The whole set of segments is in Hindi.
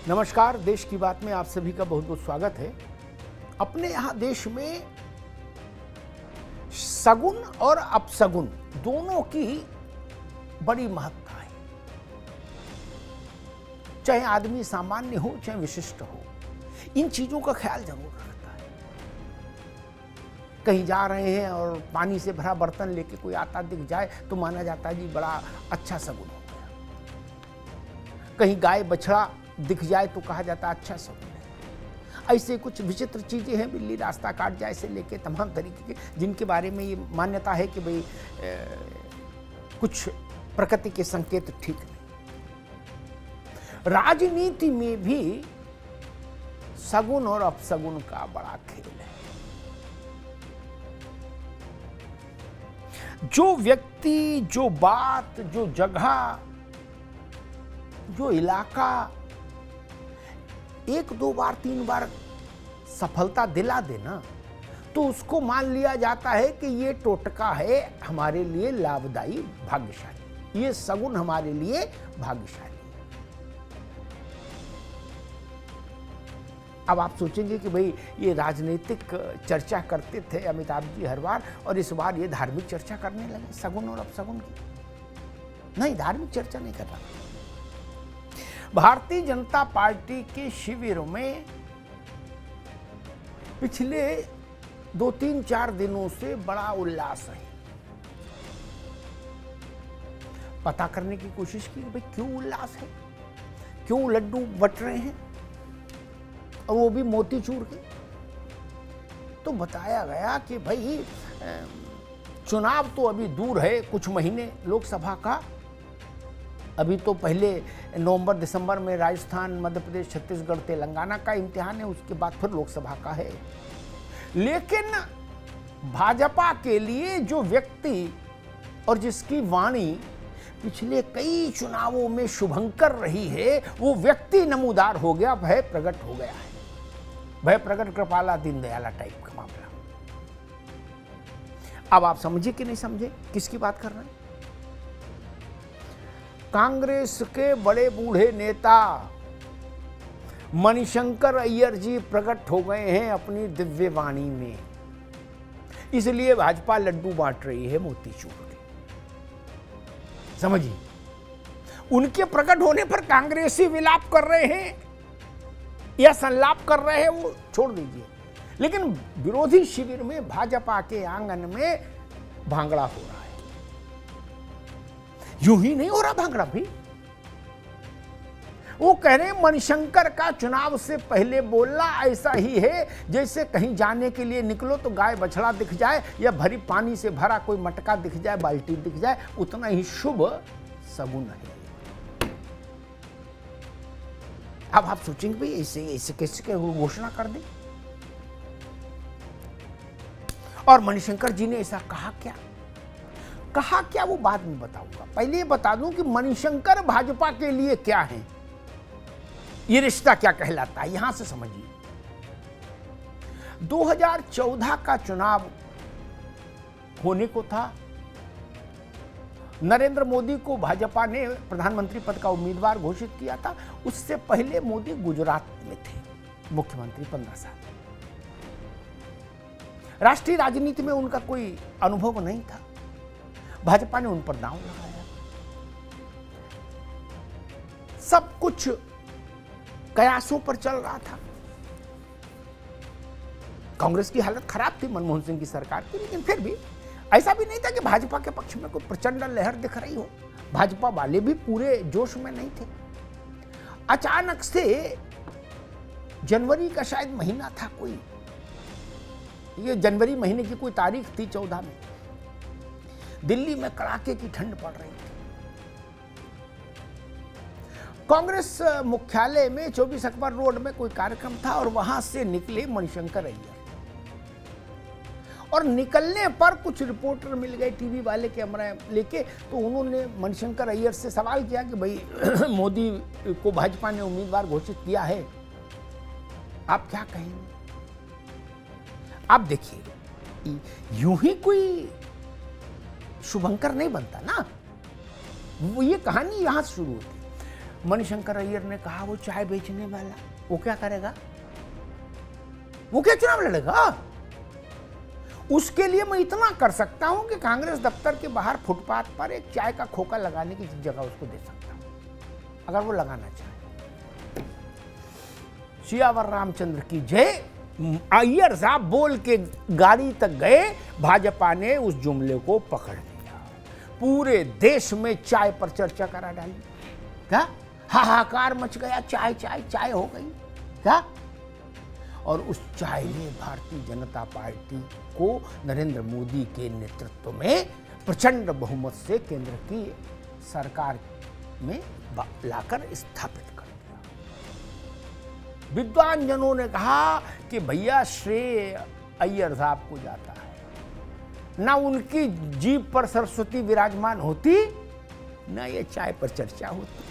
नमस्कार, देश की बात में आप सभी का बहुत बहुत स्वागत है। अपने यहाँ देश में सगुन और अपसगुन दोनों की बड़ी महत्ता है। चाहे आदमी सामान्य हो चाहे विशिष्ट हो, इन चीजों का ख्याल जरूर रखता है। कहीं जा रहे हैं और पानी से भरा बर्तन लेके कोई आता दिख जाए तो माना जाता है जी बड़ा अच्छा सगुन हो गया। कहीं गाय बछड़ा दिख जाए तो कहा जाता अच्छा सगुन है। ऐसे कुछ विचित्र चीजें हैं, बिल्ली रास्ता काट जाए से लेके तमाम तरीके के, जिनके बारे में ये मान्यता है कि भाई कुछ प्रकृति के संकेत ठीक नहीं। राजनीति में भी सगुन और अपसगुन का बड़ा खेल है। जो व्यक्ति, जो बात, जो जगह, जो इलाका एक दो बार तीन बार सफलता दिला देना तो उसको मान लिया जाता है कि ये टोटका है हमारे लिए लाभदायी, भाग्यशाली, ये सगुन हमारे लिए भाग्यशाली है। अब आप सोचेंगे कि भाई ये राजनीतिक चर्चा करते थे अमिताभ जी हर बार और इस बार ये धार्मिक चर्चा करने लगे सगुन और अपसगुन की। नहीं, धार्मिक चर्चा नहीं कर रहा। भारतीय जनता पार्टी के शिविरों में पिछले 2-3-4 दिनों से बड़ा उल्लास है। पता करने की कोशिश की भाई क्यों उल्लास है, क्यों लड्डू बट रहे हैं और वो भी मोतीचूर के। तो बताया गया कि भाई चुनाव तो अभी दूर है, कुछ महीने लोकसभा का। अभी तो पहले नवंबर दिसंबर में राजस्थान, मध्य प्रदेश, छत्तीसगढ़, तेलंगाना का इम्तिहान है, उसके बाद फिर लोकसभा का है। लेकिन भाजपा के लिए जो व्यक्ति और जिसकी वाणी पिछले कई चुनावों में शुभंकर रही है, वो व्यक्ति नमूदार हो गया, भय प्रकट हो गया है। भय प्रकट कृपाला दीनदयाला टाइप का मामला। अब आप समझे कि नहीं समझे किसकी बात कर रहे हैं? कांग्रेस के बड़े बूढ़े नेता मणिशंकर अय्यर जी प्रकट हो गए हैं अपनी दिव्य वाणी में। इसलिए भाजपा लड्डू बांट रही है मोतीचूर के। समझिए, उनके प्रकट होने पर कांग्रेसी विलाप कर रहे हैं या संलाप कर रहे हैं, वो छोड़ दीजिए, लेकिन विरोधी शिविर में भाजपा के आंगन में भांगड़ा हो रहा है। यूं ही नहीं हो रहा भांगड़ा भी। वो कह रहे हैं मणिशंकर का चुनाव से पहले बोलना ऐसा ही है जैसे कहीं जाने के लिए निकलो तो गाय बछड़ा दिख जाए या भरी पानी से भरा कोई मटका दिख जाए, बाल्टी दिख जाए, उतना ही शुभ सगुन है। अब आप सोचेंगे भाई ऐसे ऐसे कैसे घोषणा कर दी। और मणिशंकर जी ने ऐसा कहा क्या, कहा क्या वो बाद में बताऊंगा। पहले बता दूं कि मणिशंकर भाजपा के लिए क्या है, ये रिश्ता क्या कहलाता है, यहां से समझिए। 2014 का चुनाव होने को था। नरेंद्र मोदी को भाजपा ने प्रधानमंत्री पद का उम्मीदवार घोषित किया था। उससे पहले मोदी गुजरात में थे मुख्यमंत्री 15 साल। राष्ट्रीय राजनीति में उनका कोई अनुभव नहीं था। भाजपा ने उन पर दांव लगाया। सब कुछ कयासों पर चल रहा था। कांग्रेस की हालत खराब थी मनमोहन सिंह की सरकार की, लेकिन फिर भी ऐसा भी नहीं था कि भाजपा के पक्ष में कोई प्रचंड लहर दिख रही हो। भाजपा वाले भी पूरे जोश में नहीं थे। अचानक से जनवरी का शायद महीना था, कोई ये जनवरी महीने की कोई तारीख थी 14 में, दिल्ली में कड़ाके की ठंड पड़ रही थी। कांग्रेस मुख्यालय में 24 अकबर रोड में कोई कार्यक्रम था और वहां से निकले मणिशंकर अय्यर। और निकलने पर कुछ रिपोर्टर मिल गए टीवी वाले कैमरा लेके, तो उन्होंने मणिशंकर अय्यर से सवाल किया कि भाई मोदी को भाजपा ने उम्मीदवार घोषित किया है, आप क्या कहेंगे? आप देखिए, यूं ही कोई शुभंकर नहीं बनता ना, वो ये कहानी यहां से शुरू होती। मणिशंकर अय्यर ने कहा वो चाय बेचने वाला वो क्या करेगा, वो क्या चुनाव लड़ेगा? उसके लिए मैं इतना कर सकता हूं कि कांग्रेस दफ्तर के बाहर फुटपाथ पर एक चाय का खोखा लगाने की जगह उसको दे सकता हूं, अगर वो लगाना चाहे। सियावर रामचंद्र की जय। अय्यर साहब बोल के गाड़ी तक गए, भाजपा ने उस जुमले को पकड़ लिया, पूरे देश में चाय पर चर्चा करा डाली। क्या हाहाकार मच गया, चाय चाय चाय हो गई क्या? और उस चाय ने भारतीय जनता पार्टी को नरेंद्र मोदी के नेतृत्व में प्रचंड बहुमत से केंद्र की सरकार में लाकर स्थापित कर दिया। विद्वान जनों ने कहा कि भैया श्रेय अय्यर साहब को जाता है, ना उनकी जीभ पर सरस्वती विराजमान होती, ना ये चाय पर चर्चा होती।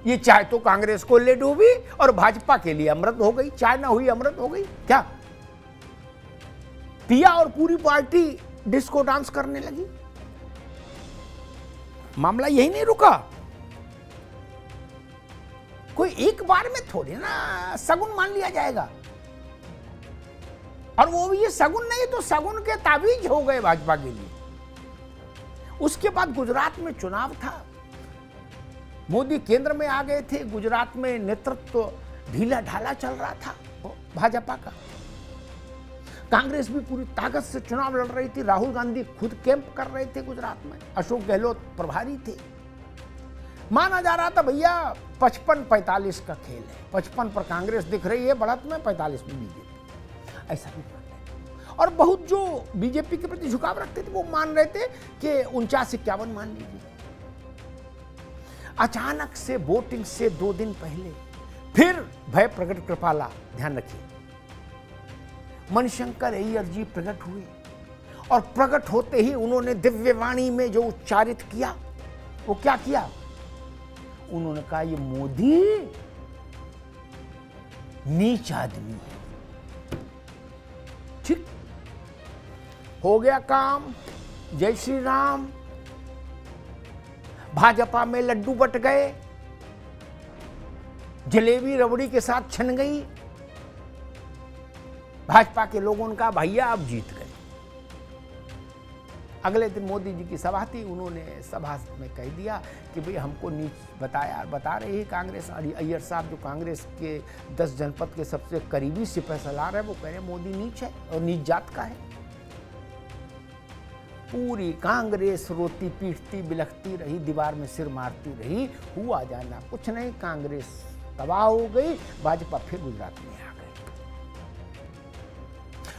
ये चाय तो कांग्रेस को ले डूबी और भाजपा के लिए अमृत हो गई। चाय ना हुई अमृत हो गई क्या? पिया और पूरी पार्टी डिस्को डांस करने लगी। मामला यही नहीं रुका। कोई एक बार में थोड़ी ना सगुन मान लिया जाएगा, और वो भी ये सगुन नहीं तो सगुन के ताबीज हो गए भाजपा के लिए। उसके बाद गुजरात में चुनाव था, मोदी केंद्र में आ गए थे, गुजरात में नेतृत्व ढीला ढाला चल रहा था भाजपा का। कांग्रेस भी पूरी ताकत से चुनाव लड़ रही थी, राहुल गांधी खुद कैंप कर रहे थे गुजरात में, अशोक गहलोत प्रभारी थे। माना जा रहा था भैया 55-45 का खेल है, 55 पर कांग्रेस दिख रही है बढ़त में, 45 में बीजेपी, ऐसा भी मान रहे। और बहुत जो बीजेपी के प्रति झुकाव रखते थे वो मान रहे थे कि 49-51 मान लीजिए। अचानक से वोटिंग से 2 दिन पहले फिर भय प्रकट कृपाला, ध्यान रखिए, मणिशंकर अय्यर जी प्रकट हुए, और प्रकट होते ही उन्होंने दिव्यवाणी में जो उच्चारित किया, वो क्या किया? उन्होंने कहा ये मोदी नीच आदमी है। ठीक हो गया काम, जय श्री राम। भाजपा में लड्डू बट गए, जलेबी रबड़ी के साथ छन गई। भाजपा के लोगों ने कहा भैया आप जीत गए। अगले दिन मोदी जी की सभा थी, उन्होंने सभा में कह दिया कि भाई हमको नीच बता रही है कांग्रेस। अय्यर साहब जो कांग्रेस के 10 जनपद के सबसे करीबी सिपहसालार है, वो कह रहे मोदी नीच है और नीच जात का है। पूरी कांग्रेस रोती पीटती बिलखती रही, दीवार में सिर मारती रही, हुआ जाना कुछ नहीं, कांग्रेस तबाह हो गई, भाजपा फिर गुजरात में आ गई।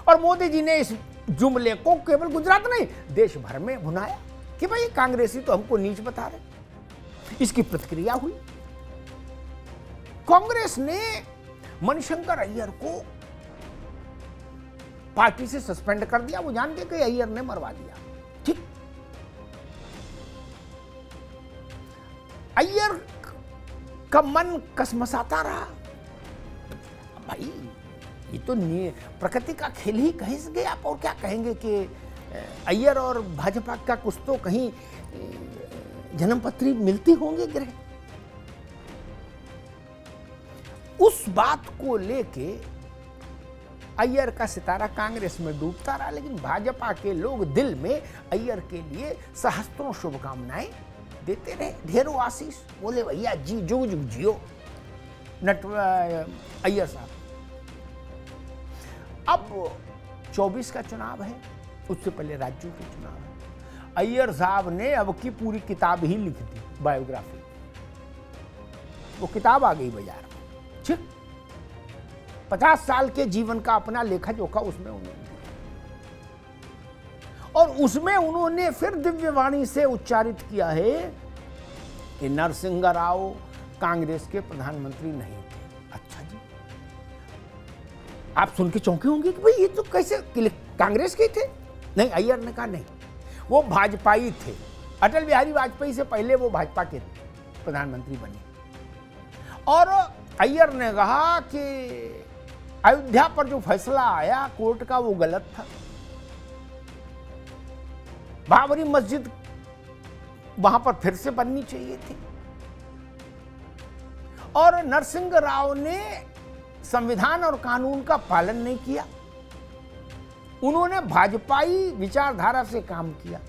और मोदी जी ने इस जुमले को केवल गुजरात नहीं देश भर में भुनाया कि भाई कांग्रेसी तो हमको नीच बता रहे। इसकी प्रतिक्रिया हुई, कांग्रेस ने मणिशंकर अय्यर को पार्टी से सस्पेंड कर दिया, वो जान के कि अय्यर ने मरवा दिया। ठीक, अय्यर का मन कसमसाता रहा, भाई ये तो प्रकृति का खेल ही कहीं से गए। आप और क्या कहेंगे कि अय्यर और भाजपा का कुछ तो कहीं जन्मपत्री मिलती होंगे ग्रह। उस बात को लेके अय्यर का सितारा कांग्रेस में डूबता रहा, लेकिन भाजपा के लोग दिल में अय्यर के लिए सहस्त्रों शुभकामनाएं देते रहे, ढेरों आशीष, बोले भैया जी जुग जुग जियो अय्यर साहब। अब 24 का चुनाव है, उससे पहले राज्यों के चुनाव है। अय्यर साहब ने अब की पूरी किताब ही लिख दी, बायोग्राफी। वो किताब आ गई बाजार में, ठीक, 50 साल के जीवन का अपना लेखा जोखा उसमें उन्होंने, और उसमें उन्होंने फिर दिव्यवाणी से उच्चारित किया है कि नरसिंह राव कांग्रेस के प्रधानमंत्री नहीं थे। अच्छा जी, आप सुन के चौंके होंगे कि भाई ये तो कैसे कांग्रेस के थे? नहीं, अय्यर ने कहा नहीं, वो भाजपाई थे। अटल बिहारी वाजपेयी से पहले वो भाजपा के प्रधानमंत्री बने। और अय्यर ने कहा कि अयोध्या पर जो फैसला आया कोर्ट का वो गलत था। बाबरी मस्जिद वहां पर फिर से बननी चाहिए थी। और नरसिंह राव ने संविधान और कानून का पालन नहीं किया। उन्होंने भाजपाई विचारधारा से काम किया।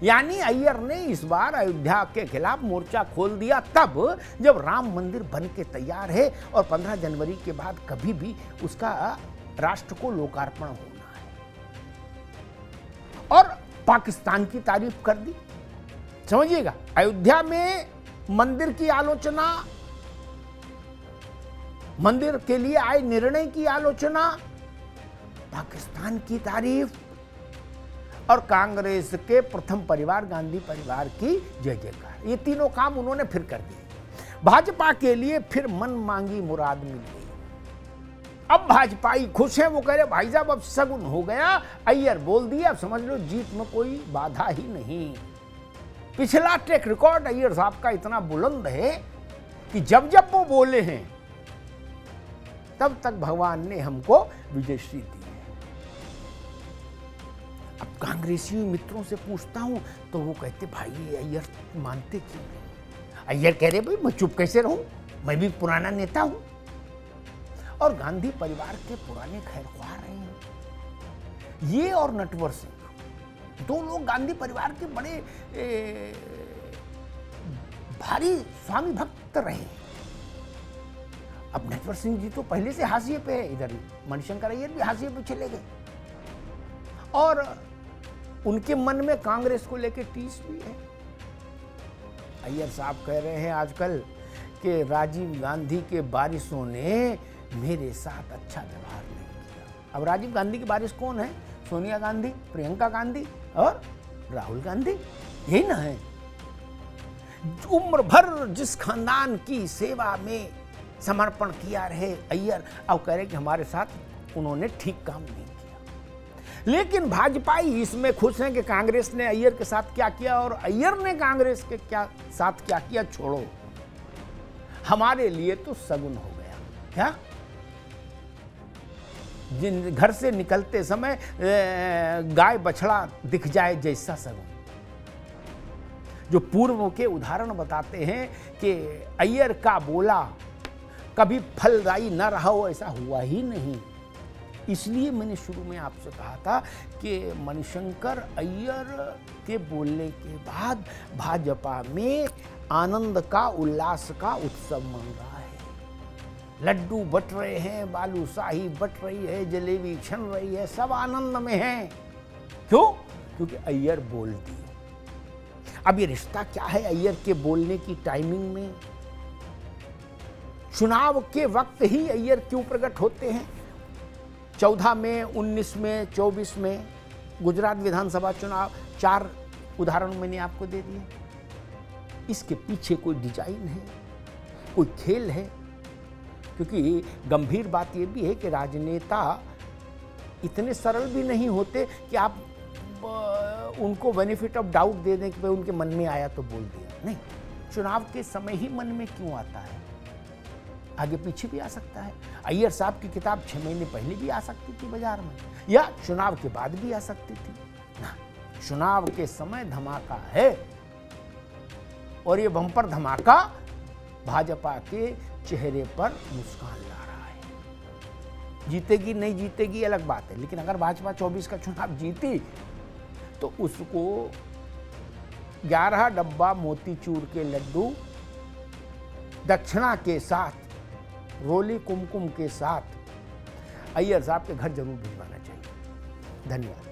यानी अय्यर ने इस बार अयोध्या के खिलाफ मोर्चा खोल दिया तब जब राम मंदिर बन के तैयार है और 15 जनवरी के बाद कभी भी उसका राष्ट्र को लोकार्पण होना है। और पाकिस्तान की तारीफ कर दी। समझिएगा, अयोध्या में मंदिर की आलोचना, मंदिर के लिए आए निर्णय की आलोचना, पाकिस्तान की तारीफ और कांग्रेस के प्रथम परिवार गांधी परिवार की जय जयकार। ये तीनों काम उन्होंने फिर कर दिए। भाजपा के लिए फिर मन मांगी मुराद मिल गई। अब भाजपाई खुश हैं, वो कह रहे भाई साहब अब सगुन हो गया, अय्यर बोल दिया, अब समझ लो जीत में कोई बाधा ही नहीं। पिछला ट्रैक रिकॉर्ड अय्यर साहब का इतना बुलंद है कि जब जब वो बोले हैं तब तक भगवान ने हमको विजयश्री दी है। अब कांग्रेसी मित्रों से पूछता हूं तो वो कहते भाई ये अय्यर मानते क्यों नहीं? अय्यर कह रहे भाई मैं चुप कैसे रहूं, मैं भी पुराना नेता हूं और गांधी परिवार के पुराने खैरख्वाह रहे हैं। ये और नटवर सिंह दो लोग गांधी परिवार के बड़े भारी स्वामी भक्त रहे हैं। अब नटवर सिंह जी तो पहले से हाशिए पे है, इधर मणिशंकर अय्यर भी हाशिए पे चले गए और उनके मन में कांग्रेस को लेकर टीस भी है। अय्यर साहब कह रहे हैं आजकल कि राजीव गांधी के वारिसों ने मेरे साथ अच्छा व्यवहार नहीं किया। अब राजीव गांधी के वारिस कौन है? सोनिया गांधी, प्रियंका गांधी और राहुल गांधी, यही ना है। उम्र भर जिस खानदान की सेवा में समर्पण किया रहे अय्यर, अब कह रहे कि हमारे साथ उन्होंने ठीक काम नहीं किया। लेकिन भाजपाई इसमें खुश हैं कि कांग्रेस ने अय्यर के साथ क्या किया और अय्यर ने कांग्रेस के साथ क्या किया छोड़ो, हमारे लिए तो सगुन हो गया। क्या? जिन घर से निकलते समय गाय बछड़ा दिख जाए जैसा सगुन। जो पूर्व के उदाहरण बताते हैं कि अय्यर का बोला कभी फलदायी न रहा हो, ऐसा हुआ ही नहीं। इसलिए मैंने शुरू में आपसे कहा था कि मणिशंकर अय्यर के बोलने के बाद भाजपा में आनंद का, उल्लास का उत्सव मन रहा है। लड्डू बट रहे हैं, बालूशाही बट रही है, जलेबी छन रही है, सब आनंद में हैं। क्यों? क्योंकि अय्यर बोल दिए। अब ये रिश्ता क्या है अय्यर के बोलने की टाइमिंग में? चुनाव के वक्त ही अय्यर क्यों प्रकट होते हैं? 14 में, 19 में, 24 में गुजरात विधानसभा चुनाव, 4 उदाहरण मैंने आपको दे दिए। इसके पीछे कोई डिजाइन है, कोई खेल है? क्योंकि गंभीर बात यह भी है कि राजनेता इतने सरल भी नहीं होते कि आप उनको बेनिफिट ऑफ डाउट दे दें कि भाई उनके मन में आया तो बोल दिया। नहीं, चुनाव के समय ही मन में क्यों आता है, आगे पीछे भी आ सकता है। अय्यर साहब की किताब 6 महीने पहले भी आ सकती थी बाजार में, या चुनाव के बाद भी आ सकती थी ना। चुनाव के समय धमाका है और ये बम्पर धमाका भाजपा के चेहरे पर मुस्कान ला रहा है। जीतेगी नहीं जीतेगी अलग बात है, लेकिन अगर भाजपा 24 का चुनाव जीती तो उसको 11 डब्बा मोतीचूर के लड्डू दक्षिणा के साथ, रोली कुमकुम के साथ अय्यर साहब के घर जरूर भिजवाना चाहिए। धन्यवाद।